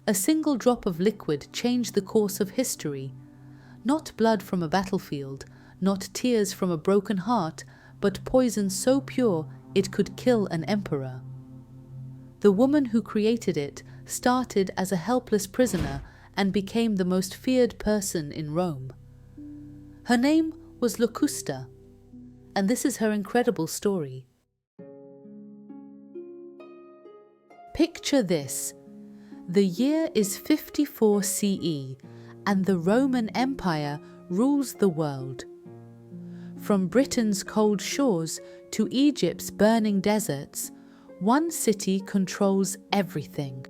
A single drop of liquid changed the course of history. Not blood from a battlefield, not tears from a broken heart, but poison so pure it could kill an emperor. The woman who created it started as a helpless prisoner and became the most feared person in Rome. Her name was Locusta, and this is her incredible story. Picture this. The year is 54 CE, and the Roman Empire rules the world. From Britain's cold shores to Egypt's burning deserts, one city controls everything.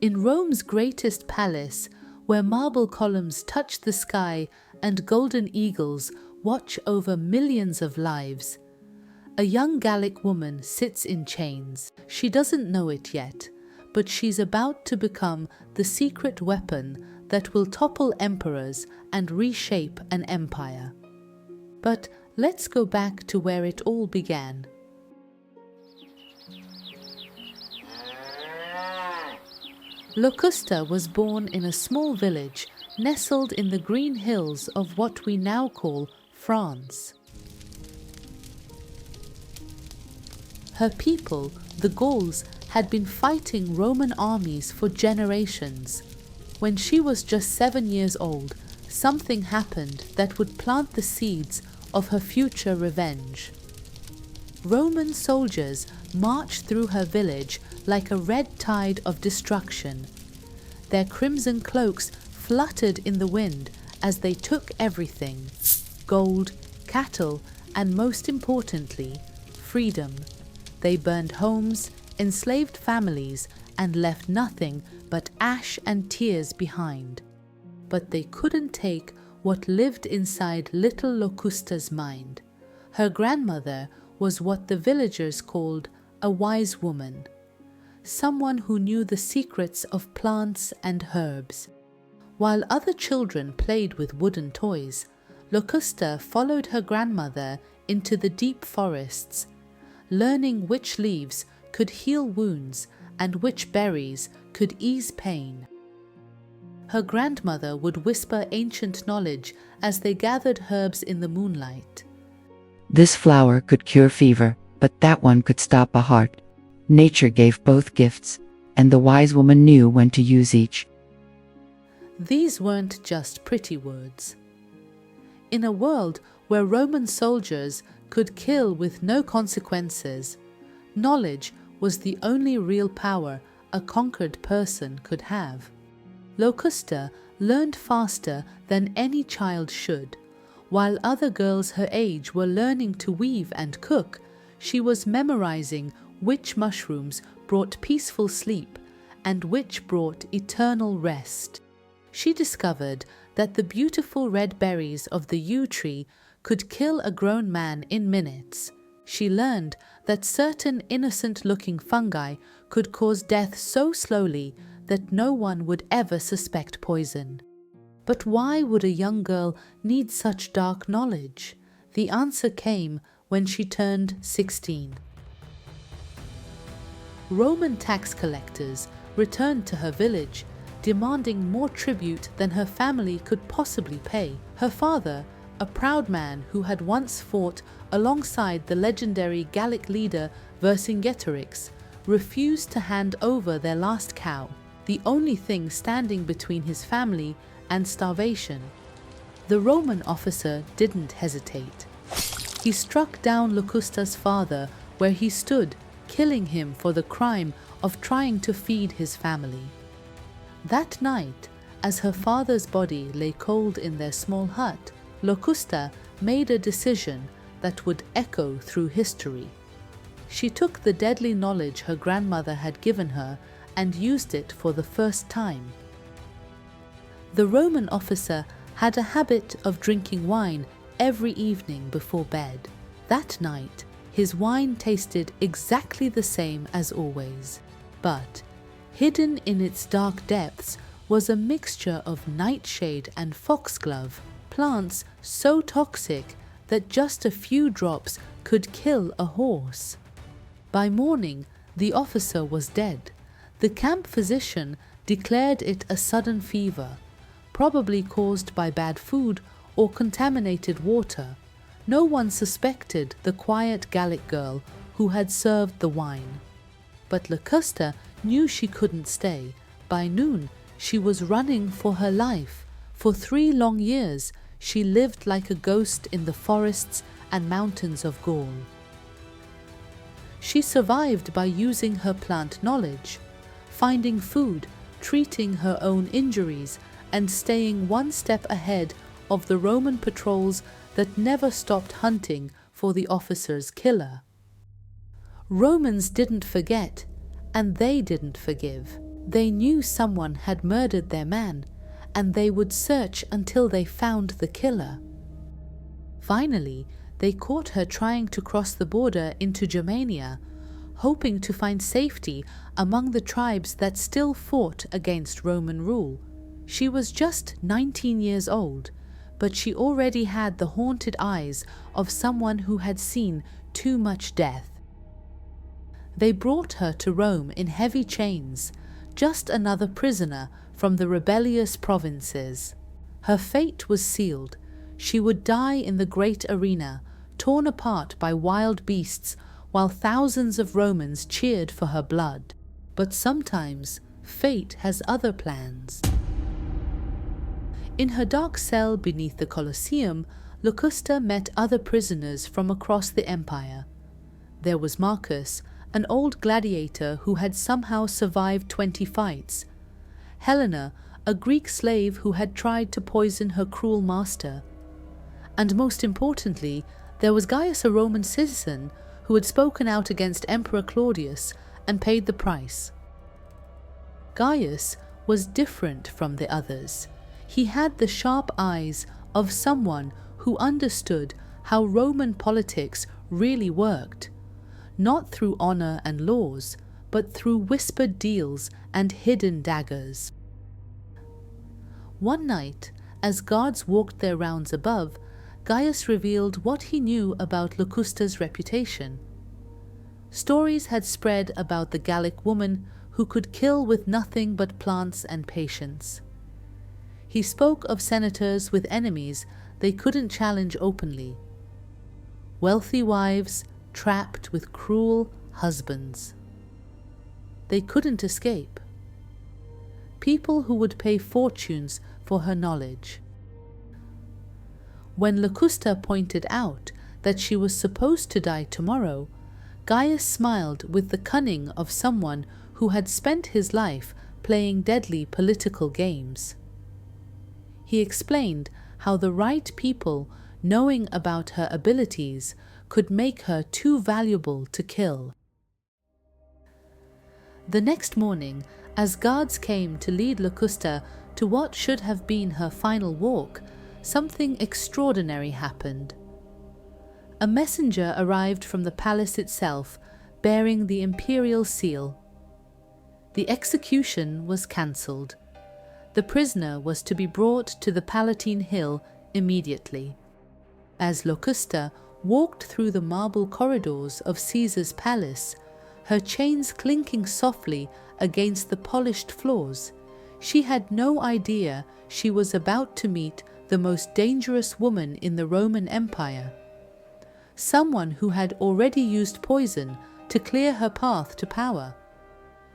In Rome's greatest palace, where marble columns touch the sky and golden eagles watch over millions of lives, a young Gallic woman sits in chains. She doesn't know it yet, but she's about to become the secret weapon that will topple emperors and reshape an empire. But let's go back to where it all began. Locusta was born in a small village nestled in the green hills of what we now call France. Her people, the Gauls, had been fighting Roman armies for generations. When she was just 7 years old, something happened that would plant the seeds of her future revenge. Roman soldiers marched through her village like a red tide of destruction. Their crimson cloaks fluttered in the wind as they took everything: gold, cattle, and most importantly, freedom. They burned homes, enslaved families, and left nothing but ash and tears behind. But they couldn't take what lived inside little Locusta's mind. Her grandmother was what the villagers called a wise woman, someone who knew the secrets of plants and herbs. While other children played with wooden toys, Locusta followed her grandmother into the deep forests, learning which leaves could heal wounds and which berries could ease pain. Her grandmother would whisper ancient knowledge as they gathered herbs in the moonlight. This flower could cure fever, but that one could stop a heart. Nature gave both gifts, and the wise woman knew when to use each. These weren't just pretty words. In a world where Roman soldiers could kill with no consequences, knowledge was the only real power a conquered person could have. Locusta learned faster than any child should. While other girls her age were learning to weave and cook, she was memorizing which mushrooms brought peaceful sleep and which brought eternal rest. She discovered that the beautiful red berries of the yew tree could kill a grown man in minutes. She learned that certain innocent-looking fungi could cause death so slowly that no one would ever suspect poison. But why would a young girl need such dark knowledge? The answer came when she turned 16. Roman tax collectors returned to her village, demanding more tribute than her family could possibly pay. Her father, a proud man who had once fought alongside the legendary Gallic leader Vercingetorix, refused to hand over their last cow, the only thing standing between his family and starvation. The Roman officer didn't hesitate. He struck down Locusta's father where he stood, killing him for the crime of trying to feed his family. That night, as her father's body lay cold in their small hut, Locusta made a decision that would echo through history. She took the deadly knowledge her grandmother had given her and used it for the first time. The Roman officer had a habit of drinking wine every evening before bed. That night, his wine tasted exactly the same as always, but hidden in its dark depths was a mixture of nightshade and foxglove, plants so toxic that just a few drops could kill a horse. By morning, the officer was dead. The camp physician declared it a sudden fever, probably caused by bad food or contaminated water. No one suspected the quiet Gallic girl who had served the wine. But Locusta knew she couldn't stay. By noon, she was running for her life. For 3 long years, she lived like a ghost in the forests and mountains of Gaul. She survived by using her plant knowledge, finding food, treating her own injuries, and staying one step ahead of the Roman patrols that never stopped hunting for the officer's killer. Romans didn't forget, and they didn't forgive. They knew someone had murdered their man, and they would search until they found the killer. Finally, they caught her trying to cross the border into Germania, hoping to find safety among the tribes that still fought against Roman rule. She was just 19 years old, but she already had the haunted eyes of someone who had seen too much death. They brought her to Rome in heavy chains, just another prisoner from the rebellious provinces. Her fate was sealed. She would die in the great arena, torn apart by wild beasts, while thousands of Romans cheered for her blood. But sometimes fate has other plans. In her dark cell beneath the Colosseum, Locusta met other prisoners from across the empire. There was Marcus, an old gladiator who had somehow survived 20 fights. Helena, a Greek slave who had tried to poison her cruel master. And most importantly, there was Gaius, a Roman citizen who had spoken out against Emperor Claudius and paid the price. Gaius was different from the others. He had the sharp eyes of someone who understood how Roman politics really worked, not through honor and laws, but through whispered deals and hidden daggers. One night, as guards walked their rounds above, Gaius revealed what he knew about Locusta's reputation. Stories had spread about the Gallic woman who could kill with nothing but plants and patience. He spoke of senators with enemies they couldn't challenge openly. Wealthy wives trapped with cruel husbands. They couldn't escape. People who would pay fortunes for her knowledge. When Locusta pointed out that she was supposed to die tomorrow, Gaius smiled with the cunning of someone who had spent his life playing deadly political games. He explained how the right people, knowing about her abilities, could make her too valuable to kill. The next morning, as guards came to lead Locusta to what should have been her final walk, something extraordinary happened. A messenger arrived from the palace itself, bearing the imperial seal. The execution was cancelled. The prisoner was to be brought to the Palatine Hill immediately. As Locusta walked through the marble corridors of Caesar's palace, her chains clinking softly against the polished floors, she had no idea she was about to meet the most dangerous woman in the Roman Empire. Someone who had already used poison to clear her path to power,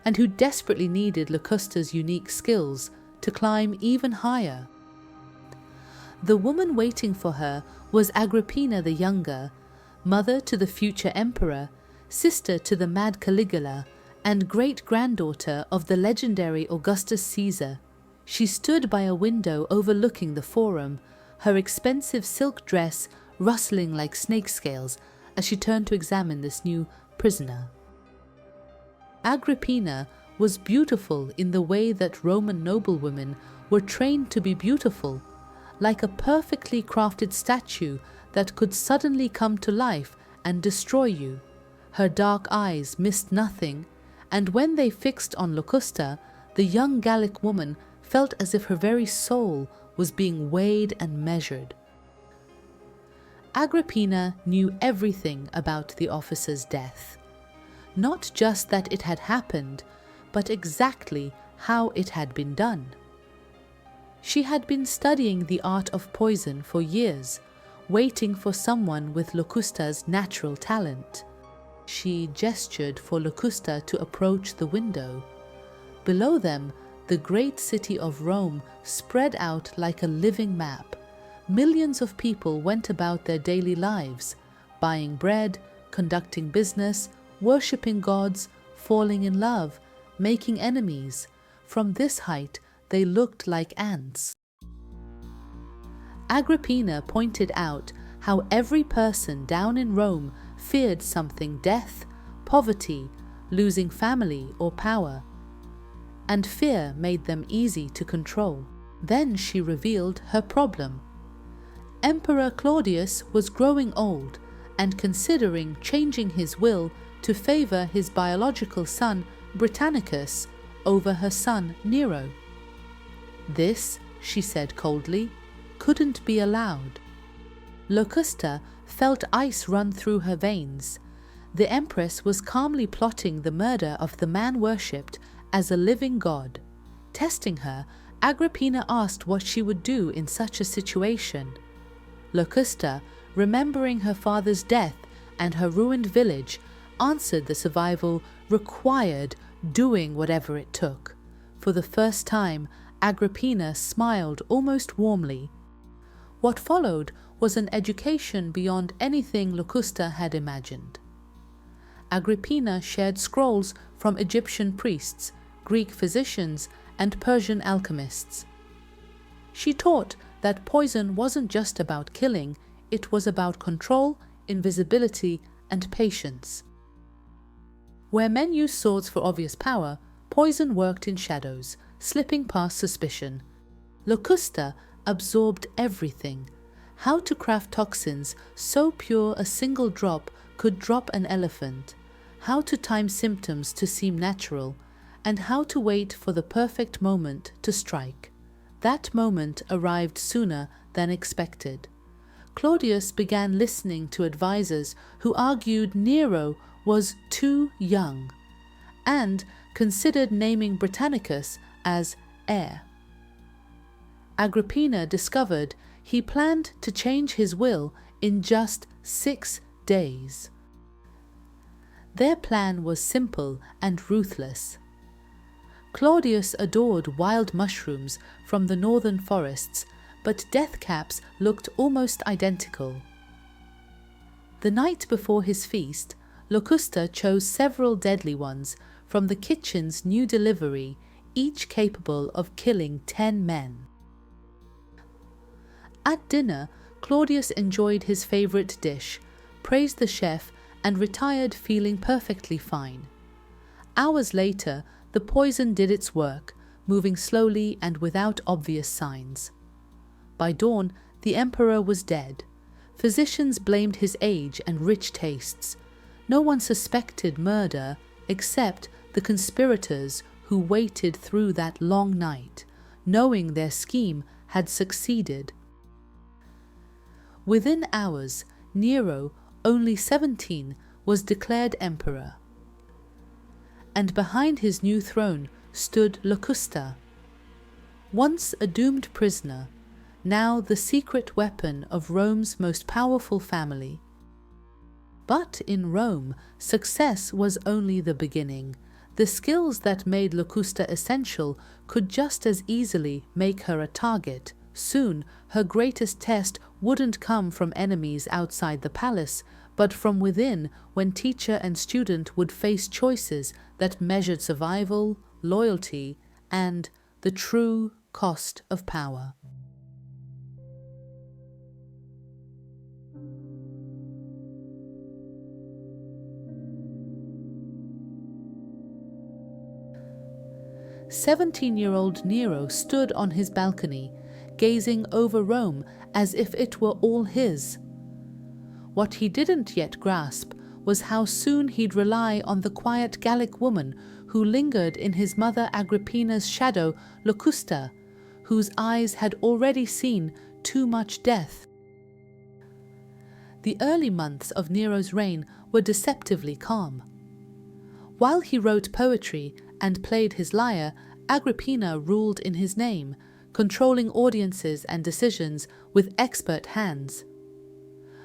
and who desperately needed Locusta's unique skills to climb even higher. The woman waiting for her was Agrippina the Younger, mother to the future emperor, sister to the mad Caligula, and great-granddaughter of the legendary Augustus Caesar. She stood by a window overlooking the forum, her expensive silk dress rustling like snake scales as she turned to examine this new prisoner. Agrippina was beautiful in the way that Roman noblewomen were trained to be beautiful, like a perfectly crafted statue that could suddenly come to life and destroy you. Her dark eyes missed nothing, and when they fixed on Locusta, the young Gallic woman felt as if her very soul was being weighed and measured. Agrippina knew everything about the officer's death. Not just that it had happened, but exactly how it had been done. She had been studying the art of poison for years, waiting for someone with Locusta's natural talent. She gestured for Locusta to approach the window. Below them, the great city of Rome spread out like a living map. Millions of people went about their daily lives, buying bread, conducting business, worshipping gods, falling in love, making enemies. From this height, they looked like ants. Agrippina pointed out how every person down in Rome feared something: death, poverty, losing family or power, and fear made them easy to control. Then she revealed her problem. Emperor Claudius was growing old and considering changing his will to favor his biological son Britannicus over her son Nero. This, she said coldly, couldn't be allowed. Locusta felt ice run through her veins. The empress was calmly plotting the murder of the man worshipped as a living god. Testing her, Agrippina asked what she would do in such a situation. Locusta, remembering her father's death and her ruined village, answered the survival required doing whatever it took. For the first time, Agrippina smiled almost warmly. What followed was an education beyond anything Locusta had imagined. Agrippina shared scrolls from Egyptian priests, Greek physicians, and Persian alchemists. She taught that poison wasn't just about killing, it was about control, invisibility, and patience. Where men used swords for obvious power, poison worked in shadows, slipping past suspicion. Locusta absorbed everything: how to craft toxins so pure a single drop could drop an elephant, how to time symptoms to seem natural, and how to wait for the perfect moment to strike. That moment arrived sooner than expected. Claudius began listening to advisors who argued Nero was too young, and considered naming Britannicus as heir. Agrippina discovered he planned to change his will in just 6 days. Their plan was simple and ruthless. Claudius adored wild mushrooms from the northern forests, but death caps looked almost identical. The night before his feast, Locusta chose several deadly ones from the kitchen's new delivery, each capable of killing 10 men. At dinner, Claudius enjoyed his favorite dish, praised the chef, and retired feeling perfectly fine. Hours later, the poison did its work, moving slowly and without obvious signs. By dawn, the emperor was dead. Physicians blamed his age and rich tastes. No one suspected murder except the conspirators who waited through that long night, knowing their scheme had succeeded. Within hours, Nero, only 17, was declared emperor. And behind his new throne stood Locusta. Once a doomed prisoner, now the secret weapon of Rome's most powerful family. But in Rome, success was only the beginning. The skills that made Locusta essential could just as easily make her a target. Soon, her greatest test wouldn't come from enemies outside the palace, but from within, when teacher and student would face choices that measured survival, loyalty, and the true cost of power. "17-year-old Nero stood on his balcony, gazing over Rome as if it were all his. What he didn't yet grasp was how soon he'd rely on the quiet Gallic woman who lingered in his mother Agrippina's shadow, Locusta, whose eyes had already seen too much death. The early months of Nero's reign were deceptively calm. While he wrote poetry, and played his lyre, Agrippina ruled in his name, controlling audiences and decisions with expert hands.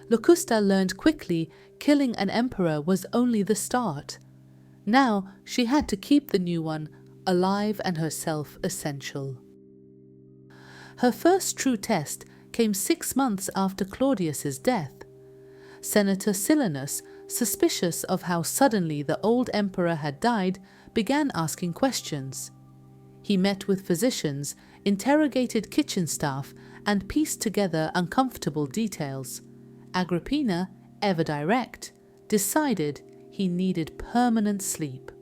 Locusta learned quickly killing an emperor was only the start. Now she had to keep the new one alive and herself essential. Her first true test came 6 months after Claudius's death. Senator Silanus, suspicious of how suddenly the old emperor had died, began asking questions. He met with physicians, interrogated kitchen staff, and pieced together uncomfortable details. Agrippina, ever direct, decided he needed permanent sleep.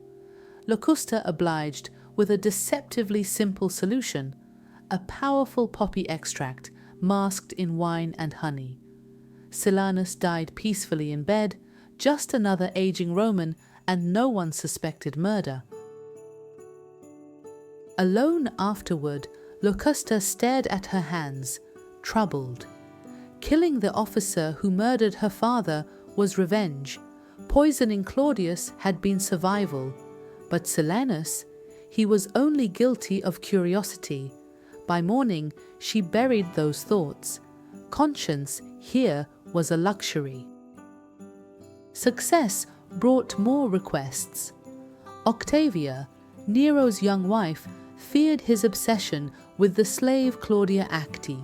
Locusta obliged with a deceptively simple solution, a powerful poppy extract masked in wine and honey. Silanus died peacefully in bed, just another aging Roman, and no one suspected murder. Alone afterward, Locusta stared at her hands, troubled. Killing the officer who murdered her father was revenge. Poisoning Claudius had been survival. But Silanus, he was only guilty of curiosity. By morning, she buried those thoughts. Conscience here was a luxury. Success brought more requests. Octavia, Nero's young wife, feared his obsession with the slave Claudia Acti.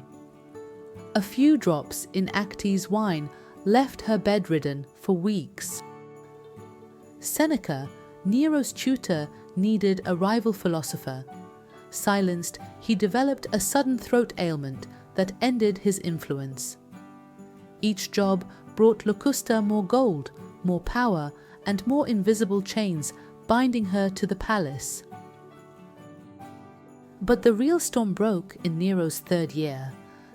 A few drops in Acti's wine left her bedridden for weeks. Seneca, Nero's tutor, needed a rival philosopher. Silenced, he developed a sudden throat ailment that ended his influence. Each job brought Locusta more gold, more power, and more invisible chains binding her to the palace. But the real storm broke in Nero's 3rd year.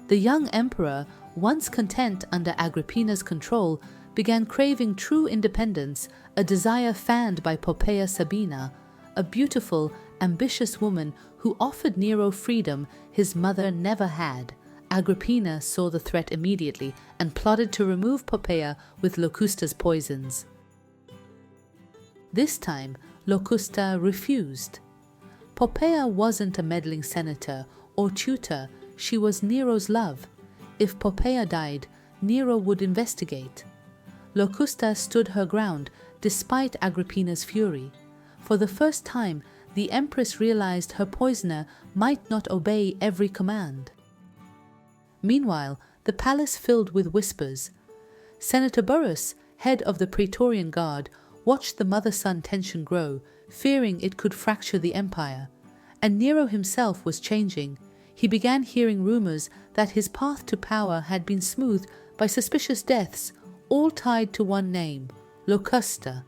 The young emperor, once content under Agrippina's control, began craving true independence, a desire fanned by Poppaea Sabina, a beautiful, ambitious woman who offered Nero freedom his mother never had. Agrippina saw the threat immediately and plotted to remove Poppaea with Locusta's poisons. This time, Locusta refused. Poppaea wasn't a meddling senator or tutor, she was Nero's love. If Poppaea died, Nero would investigate. Locusta stood her ground despite Agrippina's fury. For the first time, the empress realized her poisoner might not obey every command. Meanwhile, the palace filled with whispers. Senator Burrus, head of the Praetorian Guard, watched the mother-son tension grow, fearing it could fracture the empire. And Nero himself was changing. He began hearing rumors that his path to power had been smoothed by suspicious deaths, all tied to one name, Locusta.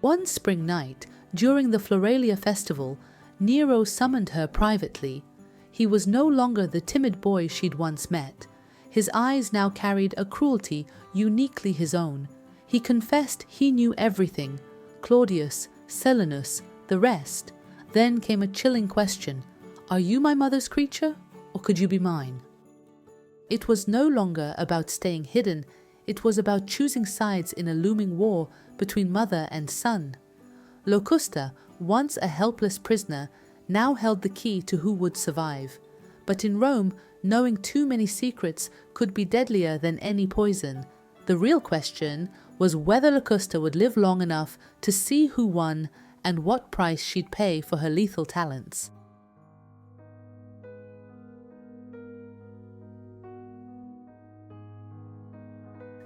One spring night, during the Floralia festival, Nero summoned her privately. He was no longer the timid boy she'd once met. His eyes now carried a cruelty uniquely his own. He confessed he knew everything, Claudius, Silanus, the rest. Then came a chilling question, "Are you my mother's creature, or could you be mine?" It was no longer about staying hidden, it was about choosing sides in a looming war between mother and son. Locusta, once a helpless prisoner, now held the key to who would survive. But in Rome, knowing too many secrets could be deadlier than any poison. The real question was whether Locusta would live long enough to see who won and what price she'd pay for her lethal talents.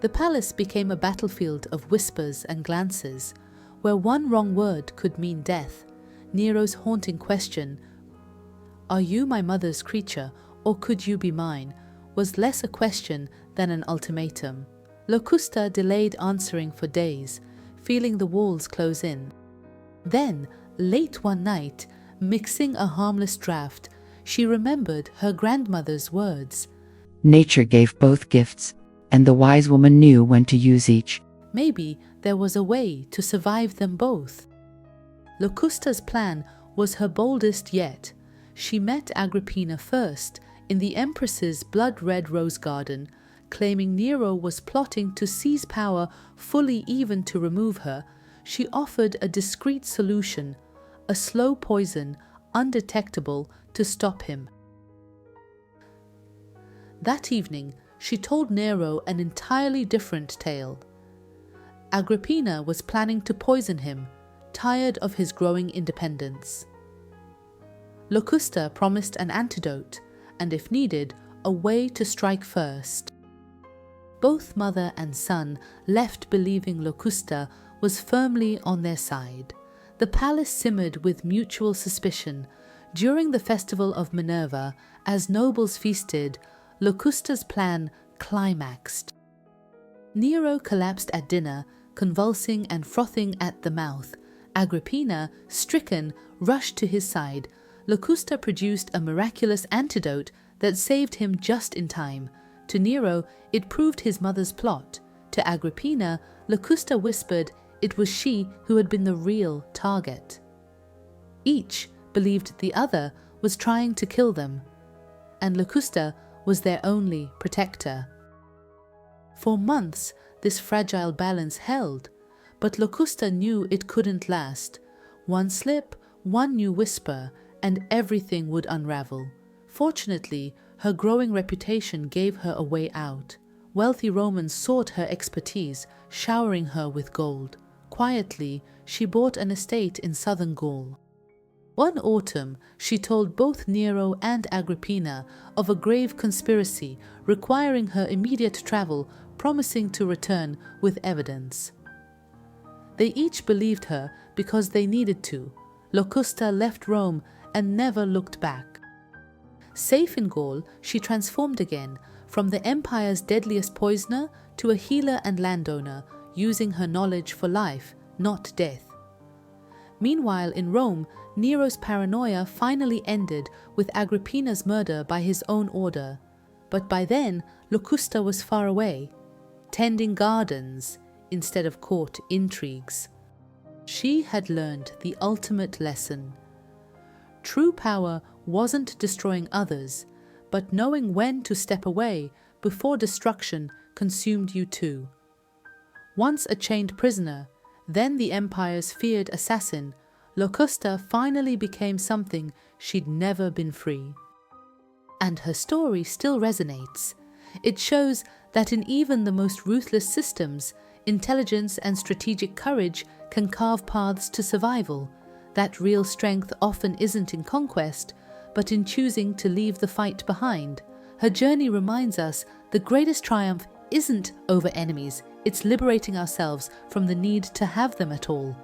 The palace became a battlefield of whispers and glances, where one wrong word could mean death. Nero's haunting question, "Are you my mother's creature, or could you be mine?" was less a question than an ultimatum. Locusta delayed answering for days, feeling the walls close in. Then, late one night, mixing a harmless draught, she remembered her grandmother's words. Nature gave both gifts, and the wise woman knew when to use each. Maybe there was a way to survive them both. Locusta's plan was her boldest yet. She met Agrippina first in the Empress's blood-red rose garden, claiming Nero was plotting to seize power fully even to remove her. she offered a discreet solution, a slow poison, undetectable, to stop him. That evening, she told Nero an entirely different tale. Agrippina was planning to poison him, tired of his growing independence. Locusta promised an antidote, and if needed, a way to strike first. Both mother and son left believing Locusta was firmly on their side. The palace simmered with mutual suspicion. During the festival of Minerva, as nobles feasted, Locusta's plan climaxed. Nero collapsed at dinner, convulsing and frothing at the mouth. Agrippina, stricken, rushed to his side. Locusta produced a miraculous antidote that saved him just in time. To Nero, it proved his mother's plot. To Agrippina, Locusta whispered it was she who had been the real target. Each believed the other was trying to kill them, and Locusta was their only protector. For months, this fragile balance held, but Locusta knew it couldn't last. One slip, one new whisper, and everything would unravel. Fortunately, her growing reputation gave her a way out. Wealthy Romans sought her expertise, showering her with gold. Quietly, she bought an estate in southern Gaul. One autumn, she told both Nero and Agrippina of a grave conspiracy requiring her immediate travel, promising to return with evidence. They each believed her because they needed to. Locusta left Rome and never looked back. Safe in Gaul, she transformed again, from the empire's deadliest poisoner to a healer and landowner, using her knowledge for life, not death. Meanwhile, in Rome, Nero's paranoia finally ended with Agrippina's murder by his own order. But by then, Locusta was far away, tending gardens instead of court intrigues. She had learned the ultimate lesson. True power wasn't destroying others, but knowing when to step away before destruction consumed you too. Once a chained prisoner, then the empire's feared assassin, Locusta finally became something she'd never been free. And her story still resonates. It shows that in even the most ruthless systems, intelligence and strategic courage can carve paths to survival, that real strength often isn't in conquest, but in choosing to leave the fight behind. Her journey reminds us the greatest triumph isn't over enemies, it's liberating ourselves from the need to have them at all.